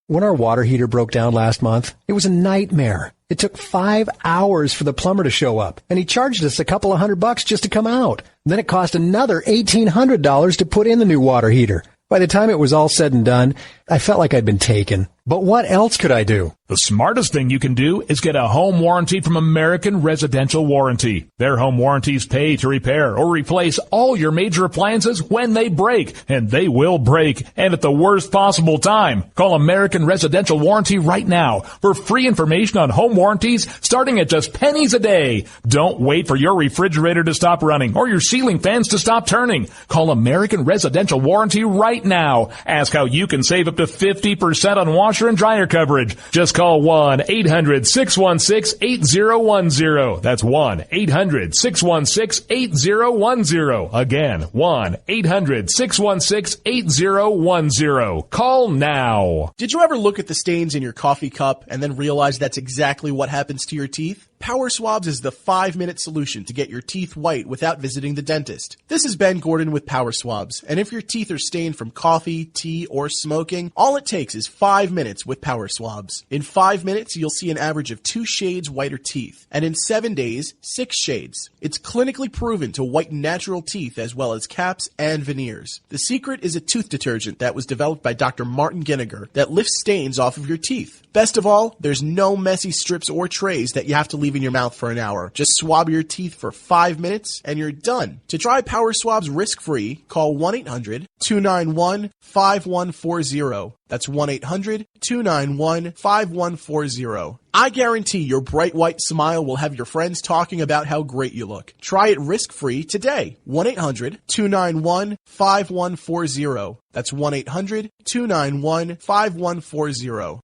When our water heater broke down last month, it was a nightmare. It took 5 hours for the plumber to show up, and he charged us a couple of $100 just to come out. Then it cost another $1,800 to put in the new water heater. By the time it was all said and done, I felt like I'd been taken. But what else could I do? The smartest thing you can do is get a home warranty from American Residential Warranty. Their home warranties pay to repair or replace all your major appliances when they break, and they will break, and at the worst possible time. Call American Residential Warranty right now for free information on home warranties starting at just pennies a day. Don't wait for your refrigerator to stop running or your ceiling fans to stop turning. Call American Residential Warranty right now. Ask how you can save up to 50% on washer and dryer coverage. Just call 1-800-616-8010. That's 1-800-616-8010. Again, 1-800-616-8010. Call now. Did you ever look at the stains in your coffee cup and then realize that's exactly what happens to your teeth? Power Swabs is the 5-minute solution to get your teeth white without visiting the dentist. This is Ben Gordon with Power Swabs, and if your teeth are stained from coffee, tea, or smoking, all it takes is 5 minutes with Power Swabs. In 5 minutes, you'll see an average of 2 shades whiter teeth, and in 7 days, 6 shades. It's clinically proven to whiten natural teeth as well as caps and veneers. The secret is a tooth detergent that was developed by Dr. Martin Ginniger that lifts stains off of your teeth. Best of all, there's no messy strips or trays that you have to leave in your mouth for an hour. Just swab your teeth for 5 minutes and you're done. To try Power Swabs risk-free, call 1-800-291-5140. That's 1-800-291-5140. I guarantee your bright white smile will have your friends talking about how great you look. Try it risk-free today. 1-800-291-5140. That's 1-800-291-5140.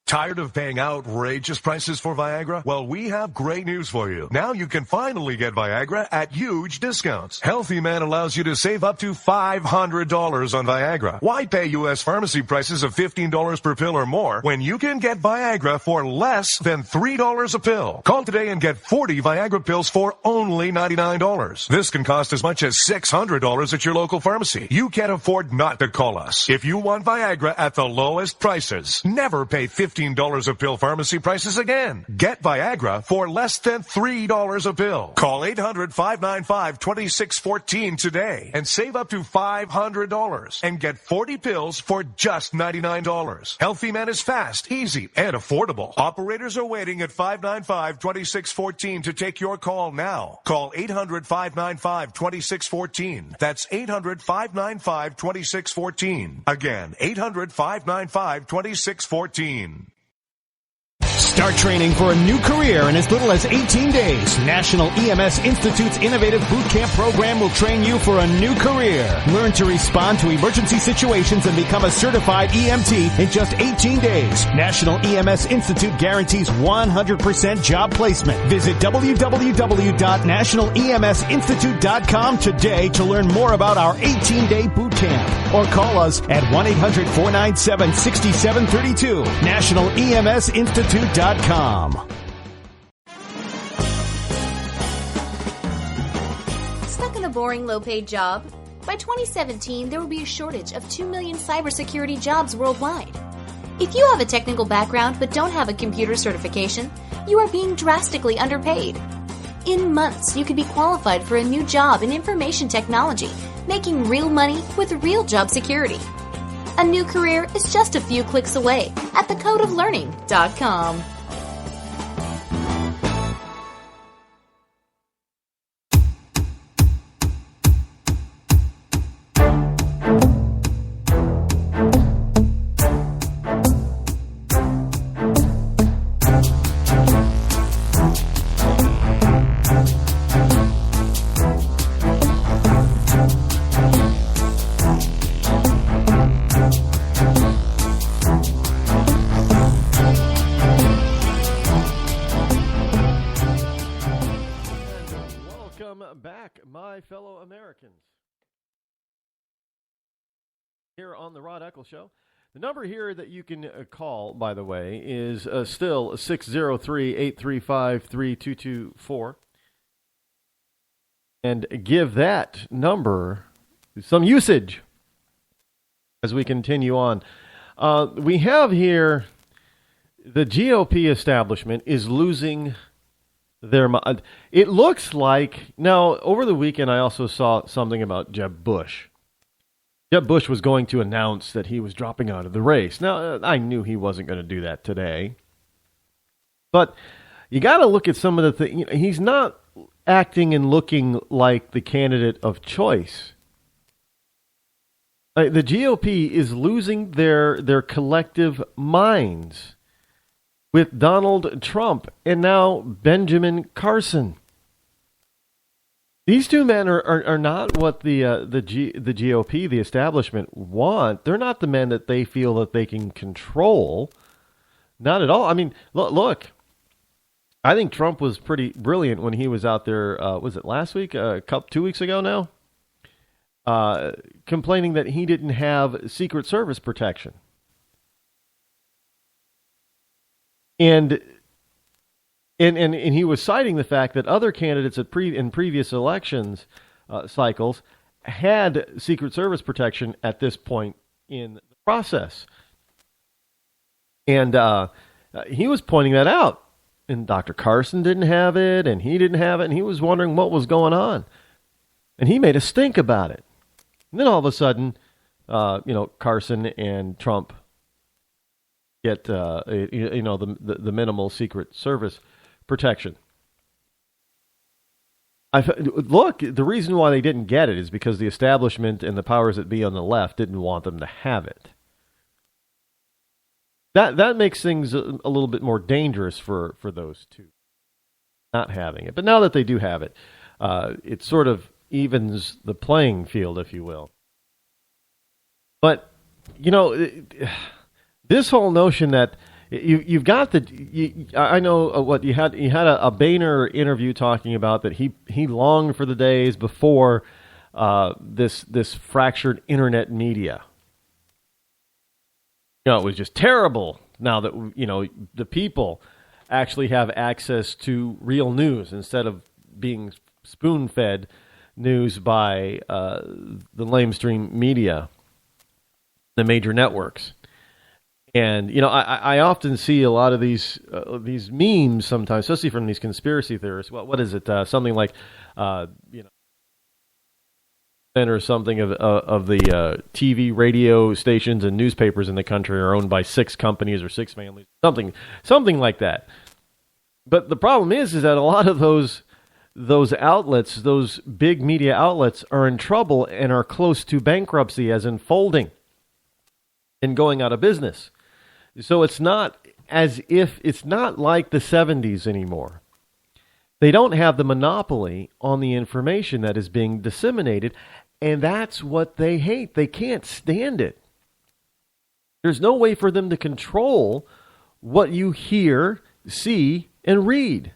Tired of paying outrageous prices for Viagra? Well, we have great news for you. Now you can finally get Viagra at huge discounts. Healthy Man allows you to save up to $500 on Viagra. Why pay U.S. pharmacy prices of $15 per pill or more when you can get Viagra for less than $3 a pill? Call today and get 40 Viagra pills for only $99. This can cost as much as $600 at your local pharmacy. You can't afford not to call us. If you want Viagra at the lowest prices, never pay $15 a pill pharmacy prices again. Get Viagra for less than $3 a pill. Call 800-595-2614 today and save up to $500 and get 40 pills for just $99. Healthy Man is fast, easy, and affordable. Operators are waiting at 595-2614 to take your call now. Call 800-595-2614. That's 800-595-2614. Again, 800-595-2614. Start training for a new career in as little as 18 days. National EMS Institute's innovative boot camp program will train you for a new career. Learn to respond to emergency situations and become a certified EMT in just 18 days. National EMS Institute guarantees 100% job placement. Visit www.nationaleMSinstitute.com today to learn more about our 18-day boot camp. Or call us at 1-800-497-6732. NationalEMSInstitute.com. Stuck in a boring, low-paid job? By 2017, there will be a shortage of 2 million cybersecurity jobs worldwide. If you have a technical background but don't have a computer certification, you are being drastically underpaid. In months, you could be qualified for a new job in information technology, making real money with real job security. A new career is just a few clicks away at thecodeoflearning.com. Fellow Americans, here on the Rod Eccles Show. The number here that you can call, by the way, is still 603-835-3224. And give that number some usage as we continue on. We have here the GOP establishment is losing their mind. It looks like, now, over the weekend I also saw something about Jeb Bush. Jeb Bush was going to announce that he was dropping out of the race. Now, I knew he wasn't going to do that today. But you got to look at some of the things. He's not acting and looking like the candidate of choice. The GOP is losing their collective minds with Donald Trump and now Benjamin Carson. These two men are not what the GOP, the establishment, want. They're not the men that they feel that they can control. Not at all. I mean, look. I think Trump was pretty brilliant when he was out there. Was it last week? 2 weeks ago now. Complaining that he didn't have Secret Service protection. And he was citing the fact that other candidates in previous elections cycles had Secret Service protection at this point in the process. And he was pointing that out. And Dr. Carson didn't have it, and he didn't have it, and he was wondering what was going on. And he made a stink about it. And then all of a sudden, Carson and Trump get the minimal Secret Service protection. Look, the reason why they didn't get it is because the establishment and the powers that be on the left didn't want them to have it. That makes things a little bit more dangerous for those two not having it. But now that they do have it, it sort of evens the playing field, if you will. But, this whole notion that you've got I know what you had a Boehner interview talking about that he longed for the days before this fractured internet media. It was just terrible now that, the people actually have access to real news instead of being spoon-fed news by the lamestream media, the major networks. And, I often see a lot of these memes sometimes, especially from these conspiracy theorists. What is it? Something like, or something of the TV, radio stations, and newspapers in the country are owned by 6 companies or 6 families, something like that. But the problem is that a lot of those outlets, those big media outlets, are in trouble and are close to bankruptcy, as in folding and going out of business. So it's not like the 70s anymore. They don't have the monopoly on the information that is being disseminated. And that's what they hate. They can't stand it. There's no way for them to control what you hear, see, and read.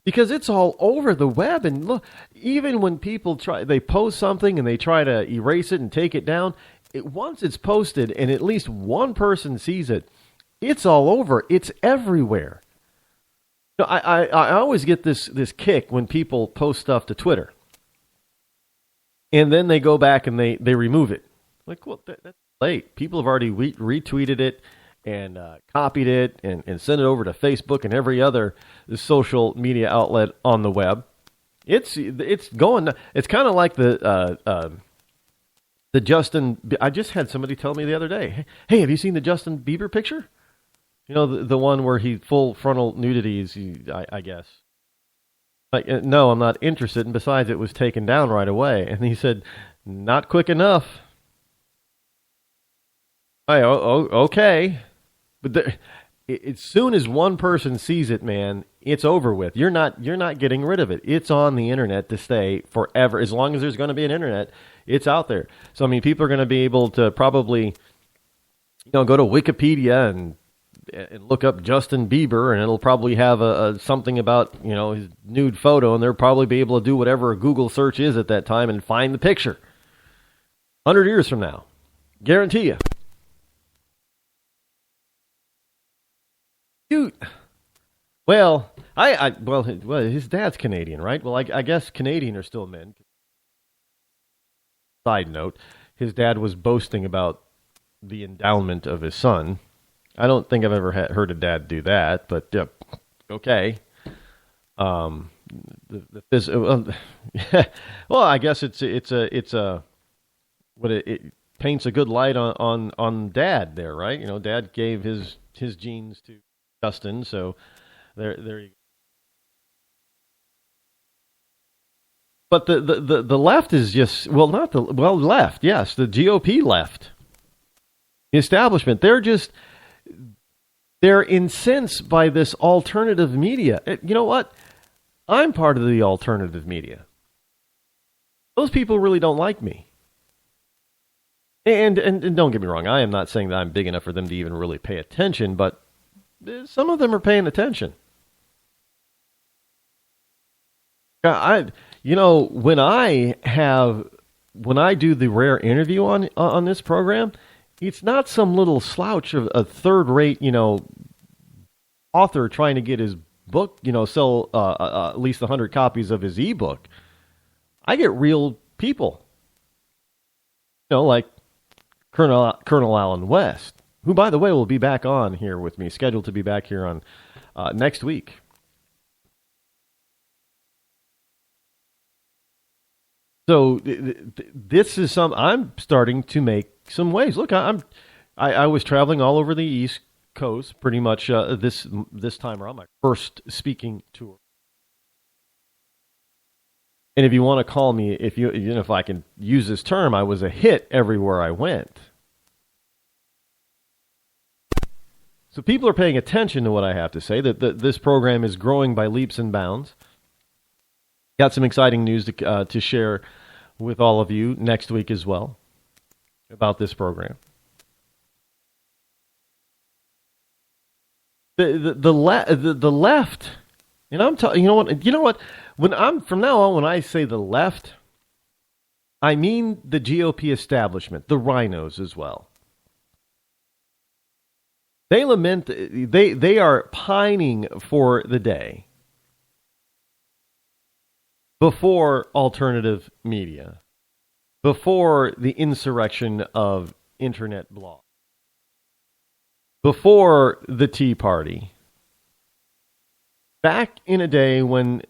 Because it's all over the web. And look, even when people they post something and they try to erase it and take it down, once it's posted and at least one person sees it, it's all over. It's everywhere. I always get this kick when people post stuff to Twitter. And then they go back and they remove it. Like, well, that's late. People have already retweeted it and copied it and sent it over to Facebook and every other social media outlet on the web. It's going. It's kind of like the Justin. I just had somebody tell me the other day, hey, have you seen the Justin Bieber picture? The one where he full frontal nudity, I guess. Like, no, I'm not interested. And besides, it was taken down right away. And he said, not quick enough. Okay. But as soon as one person sees it, man, it's over with. You're not getting rid of it. It's on the internet to stay forever. As long as there's going to be an internet, it's out there. So, I mean, people are going to be able to probably, go to Wikipedia and look up Justin Bieber, and it'll probably have something about, his nude photo, and they'll probably be able to do whatever a Google search is at that time and find the picture. 100 years from now. Guarantee you. Cute. Well, his dad's Canadian, right? Well, I guess Canadian are still men. Side note, his dad was boasting about the endowment of his son. I don't think I've ever heard a dad do that, but okay. Well, I guess it paints a good light on Dad there, right? You know, Dad gave his genes to Justin, so there you go. But the left is just left, yes, the GOP left, the establishment. They're incensed by this alternative media. You know what? I'm part of the alternative media. Those people really don't like me. And don't get me wrong, I am not saying that I'm big enough for them to even really pay attention, but some of them are paying attention. When I do the rare interview on this program, it's not some little slouch of a third-rate, author trying to get his book, sell at least 100 copies of his ebook. I get real people, like Colonel Allen West, who, by the way, will be back on here with me, scheduled to be back here on next week. So this is I'm starting to make some waves. Look, I was traveling all over the East Coast pretty much this time around, my first speaking tour. And if you want to call me, if I can use this term, I was a hit everywhere I went. So people are paying attention to what I have to say. That this program is growing by leaps and bounds. Got some exciting news to share with all of you next week as well about this program. The left, and I'm telling you know what? From now on, when I say the left, I mean the GOP establishment, the rhinos as well. They lament, they are pining for the day before alternative media, before the insurrection of internet blogs, before the Tea Party. Back in a day when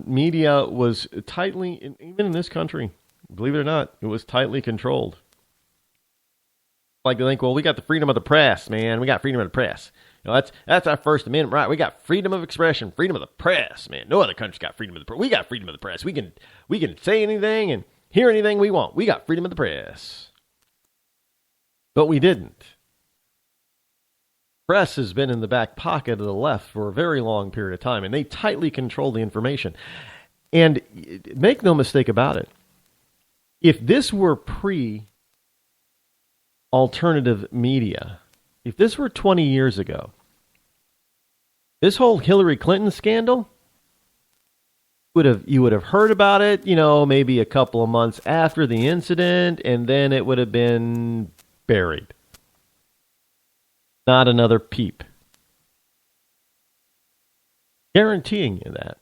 media was tightly, even in this country, believe it or not, it was tightly controlled. Like they think, well, we got the freedom of the press, man. We got freedom of the press. That's our First Amendment right. We got freedom of expression, freedom of the press, man. No other country's got freedom of the press. We got freedom of the press. We can say anything and hear anything we want. We got freedom of the press. But we didn't. Press has been in the back pocket of the left for a very long period of time, and they tightly control the information. And make no mistake about it, if this were pre-alternative media, if this were 20 years ago, this whole Hillary Clinton scandal, you would have heard about it, maybe a couple of months after the incident, and then it would have been buried. Not another peep. Guaranteeing you that.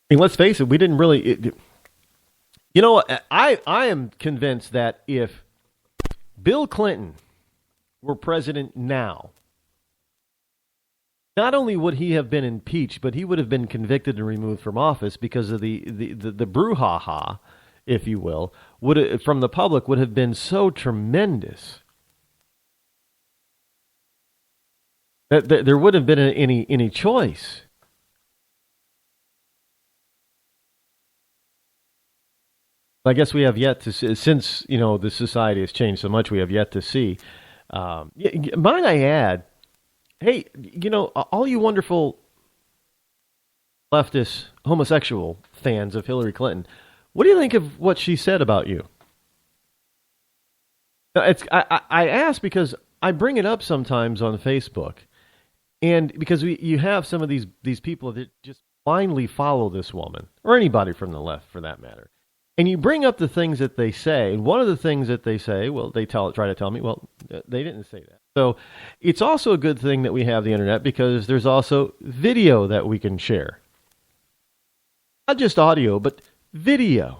I mean, let's face it, we didn't really... I am convinced that if Bill Clinton were president now, not only would he have been impeached, but he would have been convicted and removed from office because of the brouhaha, if you will, from the public would have been so tremendous that there wouldn't have been any choice. I guess we have yet to see, since the society has changed so much, we have yet to see. Might I add, hey, all you wonderful leftist homosexual fans of Hillary Clinton, what do you think of what she said about you? I ask because I bring it up sometimes on Facebook, and because you have some of these people that just blindly follow this woman, or anybody from the left for that matter, and you bring up the things that they say, and one of the things that they say, well, try to tell me, well, they didn't say that. So it's also a good thing that we have the internet because there's also video that we can share. Not just audio, but video.